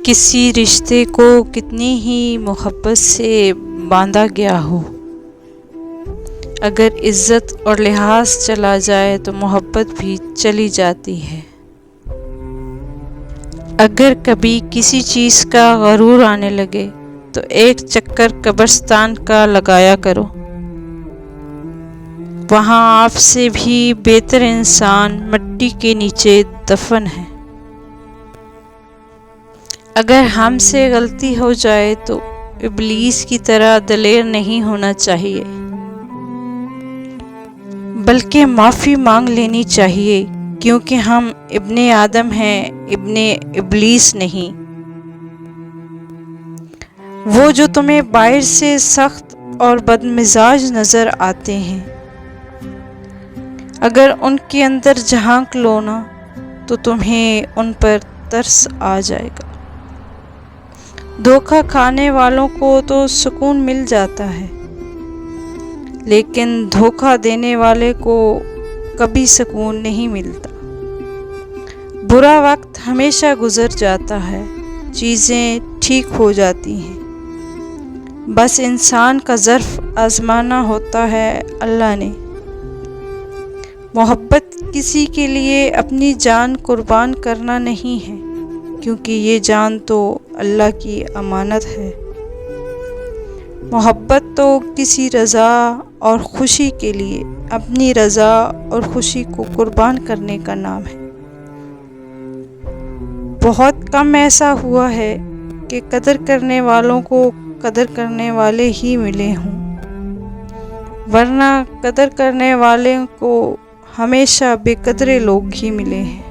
کسی رشتے کو کتنی ہی محبت سے باندھا گیا ہو، اگر عزت اور لحاظ چلا جائے تو محبت بھی چلی جاتی ہے۔ اگر کبھی کسی چیز کا غرور آنے لگے تو ایک چکر قبرستان کا لگایا کرو، وہاں آپ سے بھی بہتر انسان مٹی کے نیچے دفن ہے۔ اگر ہم سے غلطی ہو جائے تو ابلیس کی طرح دلیر نہیں ہونا چاہیے، بلکہ معافی مانگ لینی چاہیے، کیونکہ ہم ابن آدم ہیں، ابن ابلیس نہیں۔ وہ جو تمہیں باہر سے سخت اور بدمزاج نظر آتے ہیں، اگر ان کے اندر جھانک لو نا تو تمہیں ان پر ترس آ جائے گا۔ دھوکہ کھانے والوں کو تو سکون مل جاتا ہے، لیکن دھوکہ دینے والے کو کبھی سکون نہیں ملتا۔ برا وقت ہمیشہ گزر جاتا ہے، چیزیں ٹھیک ہو جاتی ہیں، بس انسان کا ظرف آزمانا ہوتا ہے اللہ نے۔ محبت کسی کے لیے اپنی جان قربان کرنا نہیں ہے، کیونکہ یہ جان تو اللہ کی امانت ہے۔ محبت تو کسی رضا اور خوشی کے لیے اپنی رضا اور خوشی کو قربان کرنے کا نام ہے۔ بہت کم ایسا ہوا ہے کہ قدر کرنے والوں کو قدر کرنے والے ہی ملے ہوں، ورنہ قدر کرنے والوں کو ہمیشہ بے قدرے لوگ ہی ملے ہیں۔